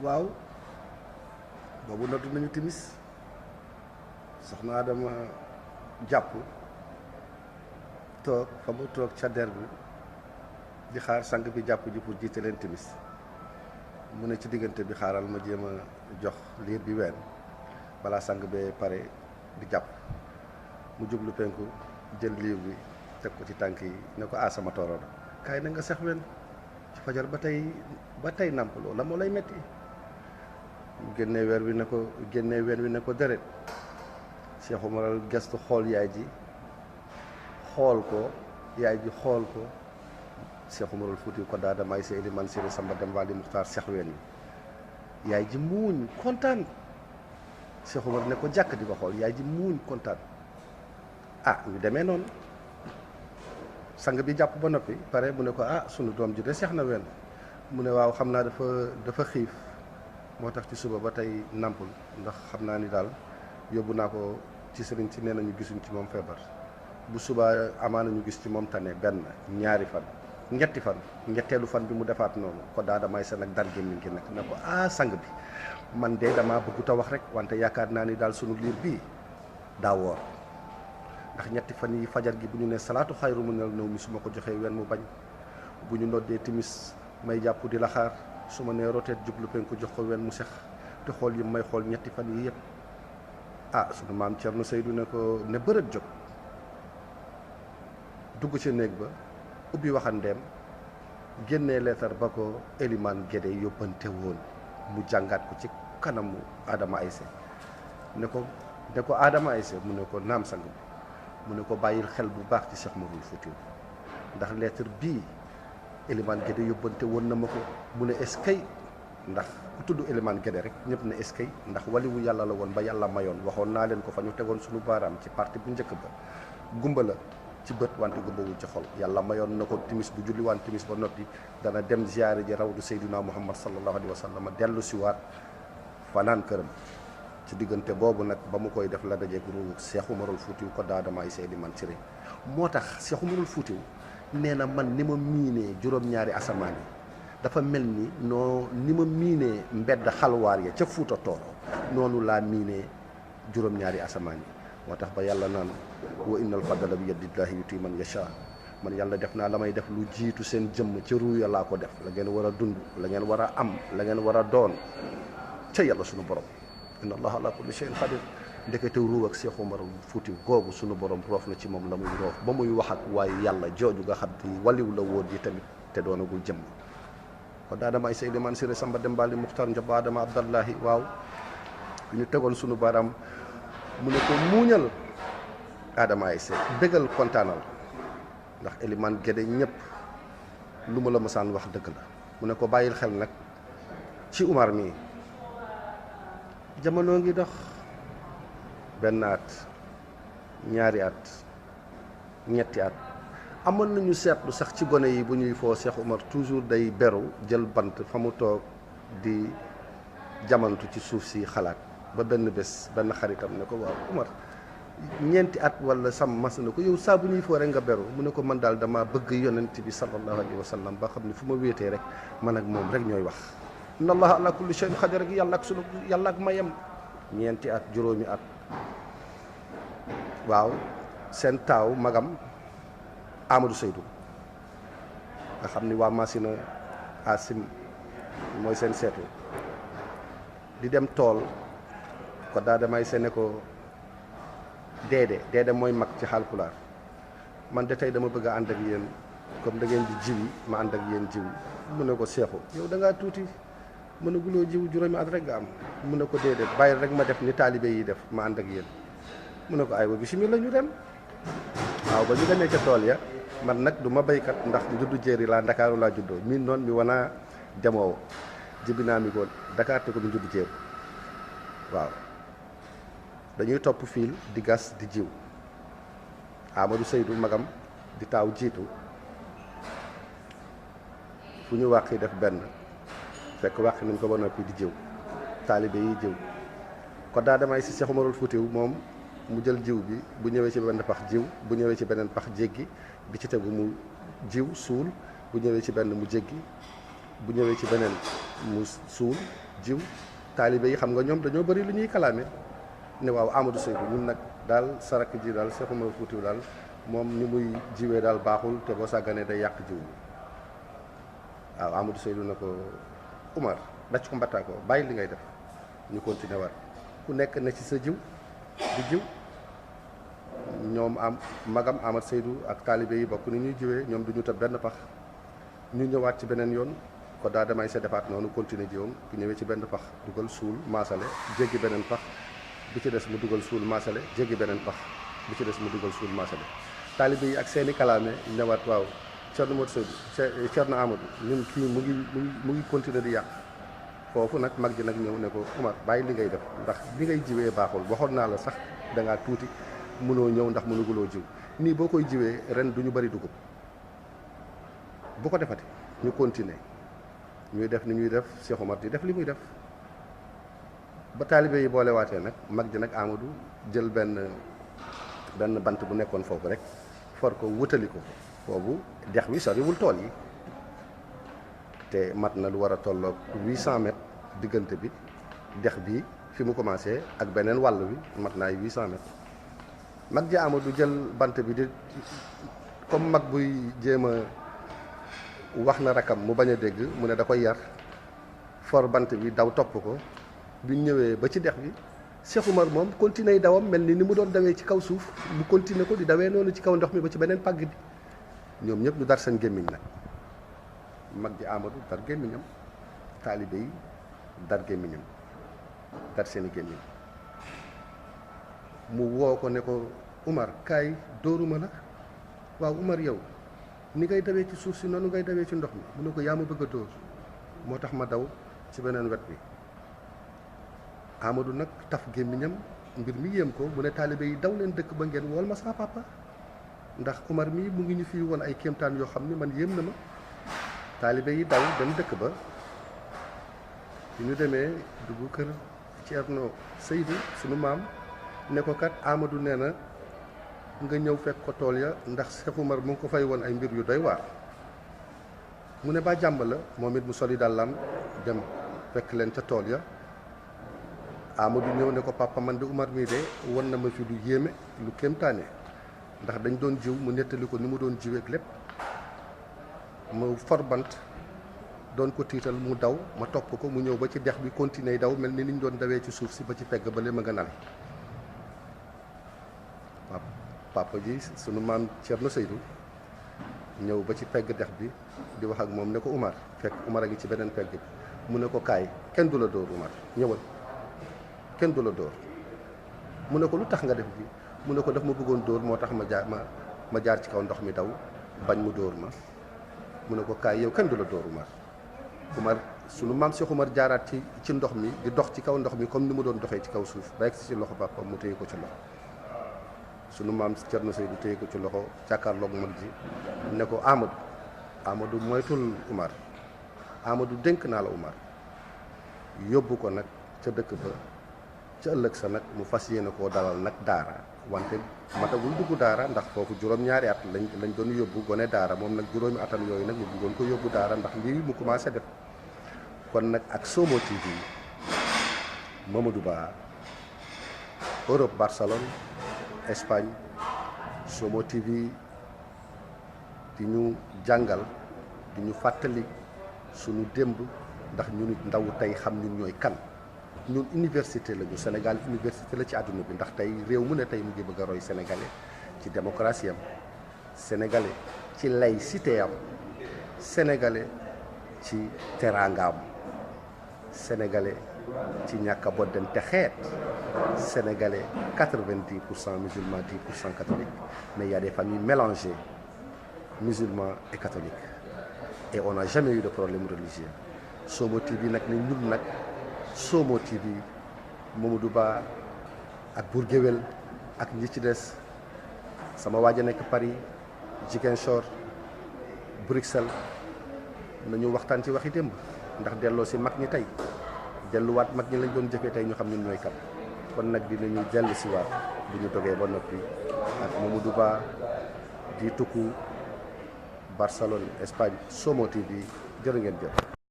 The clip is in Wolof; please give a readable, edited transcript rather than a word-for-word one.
waaw boobu noddu nañu timis soxna Adama jàpp toog fa mu toog ca der bi di xaar sang bi jàpp ji pour jiite leen timis mu ne ci diggante bi xaaral ma jéem a jox liir bi ween balaa sang bee pare di jàpp mu jublu penku jël liir bi teg ko ci tànk yi ne ko sama tooroon kaay na nga sex wen ci fajar ba tey nàmp loolu la moo lay metti génnee weer wi ne ko génnee ween wi ne ko deret Cheikh Oumar gestu xool yaay ji xool ko yaay ji xool ko Cheikh Oumarul Fuuti ko daada may si Eliman Siri Samba Dem Wali Muxtaar sex ween wi yaay ji muuñ kontaan Cheikh Oumar ne ko jàkk di ko xool yaay ji muuñ kontaan ñu demee noonu sang bi jàpp ba noppi pare mu ne ko sunu doom ji de seex na wenn mu ne waaw xam naa dafa xiif moo tax ci suba ba tey nàmpul ndax xam naa ni daal yóbbu naa ko ci sëriñ si nee nañu gisuñ ci moom feebar bu subaa amaana ñu gis ci moom tane benn ñaari fan ñetti fan ñetteelu fan bi mu defaat noonu ko daa damay sa nag dar gémmiñ gi nag ne ko sang bi man de damaa bëggut a wax rek wante yaakaar naa ni daal sunu liir bii daa woor ndax ñetti fan yi fajar gi bu ñu ne salaatu xayru minal nawmi su ma ko joxee wenn mu bañ bu ñu noddee timis may jàpp di la xaar su ma nee roteet jublu penku jox ko wenn mu sex te xool yi may xool ñetti fan yi yëpp sunu maam Cerno Seydou ne ko ne bërët jóg dugg ci néeg ba ubbi waxandeem génnee leetar ba ko Eliman Gédé yóbbante woon mu jàngaat ko ci kanamu Adama Ayse ne ko Adama Ayse mu ne ko naam sang bi mu ne ko bàyyil xel bu baax ci Cheikh Omarul Fuutiyu ndax lettre bii Eliman Gédé yóbbante woon na ma ko mu ne eskay ndax ku tudd Eliman Gédé rek ñëpp ne eskay ndax waliwu yàlla la woon ba yàlla mayoon waxoon naa leen ko fa ñu tegoon suñu baaraam ci parti bu njëkk ba gumba la ci bët wante gumbawul ci xol yàlla mayoon na ko timis bu julli waan timis ba noppi dana dem ziyaare ji rawdu Seydina Muhammad sallallahu alayhi wa sallam dellu si waat fanaan këram ci diggante boobu nag ba mu koy def la dajeek ruugu Cheikh Oumarul Fuutiyu ko daadamaay Seydi Man Siré moo tax Cheikh Oumarul Fuutiyu nee na man ni ma miinee juróom-ñaari asamaan yi dafa mel ni ni ma miinee mbedd xalwaar ya ca Fuuta Tooro noonu laa miinee juróom-ñaari asamaan yi moo tax ba yàlla naan wa innal fadla bi yadillahi yuti man yasha man yàlla def naa la may def lu jiitu seen jëmm ca ruuya laa ko def la ngeen war a dund la ngeen war a am la ngeen war a doon ca yàlla sunu borom inna allaha ala kulli shay'in qadir ndekete ruu ak Cheikh Omarul Fuutiyu googu sunu borom roof na ci moom la muy roof ba muy wax ak waaye yàlla jooju nga xam ni waliw la woon yi tamit te doonagul jëmm kon daadama ay Seydi Man Siré Samba Dem Wali Muxtaar Njob Adama Abdallahi waaw ñu tegoon sunu baaraam mu ne ko muuñal Adama Ayse bégal kontaanal ndax Eliman Gédé ñëpp lu ma la mësaan wax dëgg la mu ne ko bàyyil xel nag ci Umar mii jamono ngi dox benn at ñaari at ñetti at amoon nañu seetlu sax ci gone yi bu ñuy foo Cheikh Oumar toujours day beru jël bant fa mu toog di jamantu ci suuf si xalaat ba benn bés benn xaritam ne ko waaw Oumar ñeenti at wala sam mas na ko yow saa bu ñuy foo rek nga beru mu ne ko man daal dama bëgg yonent bi sallallahu alayhi wa sallam ba xam ne fu ma wéetee rek man ak moom rek ñooy wax inna allaha ala kulli shay'in qadir rek yàlla ak mayam ñeenti at juróomi at waaw seen taaw magam Amadou Seydou nga xam ni waa Masina Asim mooy seen seetu di dem tool ko daa damay sene ko deede mooy mag ci Haalpulaar man de tey dama bëgg a ànd ak yéen comme da ngeen di jiwi ma ànd ak yéen jiwi mu ne ko seexu yow da ngaa tuuti mu ne guloo jiw juróomi at rek nga am mu ne ko déedéet bàyyi rek ma def ni taalibe yi def ma ànd ak yéen mu ne ko aywa bismillah ñu dem waaw ba ñu demee ca tool ya man nag du ma béykat ndax njuddu jéeri laa Ndakaaru laa juddoo min noon mi wona demowo jibinaami ko Dakar te ko mi njuddu jéeri waaw dañuy topp fiil di gas di jiw Amadou Seydou magam di taaw jiitu fu ñu wàqi def benn fekk wàqi nañ ko ba noppi di jiw taalibe yi jiw ko daa damay si Cheikh Oumarul Fuutiyu moom mu jël jiw bi bu ñëwee ci benn pax jiw bu ñëwee ci beneen pax jéggi bi ci tegu mu jiw suul bu ñëwee ci benn mu jéggi bu ñëwee ci beneen mu suul jiw taalibe yi xam nga ñoom dañoo bëri lu ñuy kalaame ne waaw Amadou Seydou ñun nag daal sarak ji daal Cheikh Oumar Foutiyou daal moom ni muy jiwee daal baaxul te boo sàgganee day yàq jiw waaw Amadou Seydou na ko Oumar dacc ko mbattaa ko bàyyi li ngay def ñu continuer war ku nekk ne ci sa jiw di jiw ñoom am magam Amadou Seydou ak taalibe yi bokk ni ñuy jiwee ñoom du ñu tëb benn pax ñu ñëwaat ci beneen yoon ko daa damay sa defaat noonu continuer jiwam bu ñëwee ci benn pax dugal suul maasale jéggi beneen pax bi ci des mu dugal suul maasale jéggi beneen pax bi ci des mu dugal suul maasale taalibe yi ak seeni kalaame ñëwaat waaw Thierno Modou Seydou Thierno Amadou ñun kii mu ngi continuer di yàq foofu nag mag ji nag ñëw ne ko Oumar bàyyi li ngay def ndax li ngay jiwee baaxul waxoon naa la sax da ngaa tuuti mënoo ñëw ndax mënuguloo jiw nii boo koy jiwee ren du ñu bëri dugub bu ko defati ñu continuer ñuy def ni ñuy def Cheikh Oumar di def li muy def ba taalibe yi boolewaatee nag mag ji nag Amadou jël benn bant bu nekkoon foofu rek for ko wutali ko boobu dex wi soriwul tool yi te mat na lu war a tolloog 800 mètres diggante bi dex bi fi mu commencé ak beneen wàll wi mat naay 800 mètres mag ji Amadou jël bant bi di comme mag buy jéem a wax na rakam mu bañ a dégg mu ne da koy yar for bant bi daw topp ko bi ñëwee ba ci dex bi Cheikh Oumar moom continuer dawam mel ni mu doon dawee ci kaw suuf mu continuer ko di dawee noonu ci kaw ndox mi ba ci beneen pàgg bi ñoom ñëpp ñu dar seen gémmiñ nag mag ji Amadou dar gémmiñam taalibe yi dar gémmiñam dar seeni gémmiñ mu woo ko ne ko Oumar kaay dóoruma la waaw Oumar yow ni ngay dawee ci suuf si noonu ngay dawee ci ndox mi mu ne ko yaa ma bëgg a dóor moo tax ma daw ci beneen wet bi Amadou nag taf gémmiñam mbir mi yéem ko mu ne taalibe yi daw leen dëkk ba ngeen wool ma saa papa ndax Oumar mii mu ngi ñu fii woon ay kéemtaan yoo xam ne man yéem na ma taalibe yi daw dem dëkk ba bi ñu demee dugg kër Thierno Seydou sunu maam ne ko kat Amadou nee na nga ñëw fekk ko tool ya ndax Cheikh Oumar mu ngi ko fay woon ay mbir yu doy waar mu ne ba jàmm la moom it mu soli dàllam dem fekk leen ca tool ya Amadou ñëw ne ko papa man de Oumar mii de won na ma fi lu yéeme lu kéemtaane ndax dañ doon jiw mu nettali ko ni mu doon jiweek lépp mu for bant doon ko tiital mu daw ma topp ko mu ñëw ba ci dex bi continuer daw mel ni ñu doon dawee ci suuf si ba ci pegg ba le ma nga nal papa ji sunu maam Thierno Seydou ñëw ba ci pegg dex bi di wax ak moom ne ko Oumar fekk Oumar a ngi ci beneen pegg bi mu ne ko kaay kenn du la dóor Oumar ñëwal kenn du la dóor mu ne ko lu tax nga def bi mu ne ko daf ma bëggoon dóor moo tax ma jaar ci kaw ndox mi daw bañ mu dóor ma mu ne ko kaay yow kenn du la dóor Oumar sunu maam Cheikh Oumar jaaraat ci ndox mi di dox ci kaw ndox mi comme ni mu doon doxee ci kaw suuf ba egg ci loxo papa mu téye ko ci loxo sunu maam Thierno Seydou téye ko ci loxo jàkkaarloog mag ji ne ko Amadou moytul Oumar Amadou dénk naa la Oumar yóbbu ko nag ca dëkk ba ca ëllëg sa nag mu fas yéene koo dalal nag daara wante matagul dugg daara ndax foofu juróom-ñaari at lañ doon yóbbu gone daara moom nag juróomi atam yooyu nag ñu bëggoon ko yóbbu daara ndax lii mu commencé def kon nag ak Somo TV Mamadou Ba Europe Barcelone Espagne Somo TV di ñu jàngal di ñu fàttali sunu démb ndax ñu nit ndaw tey xam ñun ñooy kan ñun université lañu Sénégal université la ci àdduna bi ndax tey réew mu ne tey mu ngi bëgg a roy sénégalais ci démocratie am sénégalais ci laïcité am sénégalais ci teraangaam sénégalais ci ñàkk a boddante xeet sénégalais 90% musulmans 10% catholiques mais il y a des familles mélangées musulmans et catholiques et on n'a jamais eu de problème religieux Somo TV nag ne ñun nag Somo TV Mamadou Ba ak Bour Guéweul ak ñi ci des sama waaj a nekk Paris Ziguinchor Bruxelles nañu waxtaan ci waxi démb ndax delloo si mag ñi tey delluwaat mag ñi lañ doon jëfee tey ñu xam ñun ñooy kan kon nag dinañu dellu si waat bu ñu dogee ba noppi ak Mamadou Ba di tukku Barcelone Espagne Somo TV jërë ngeen jëf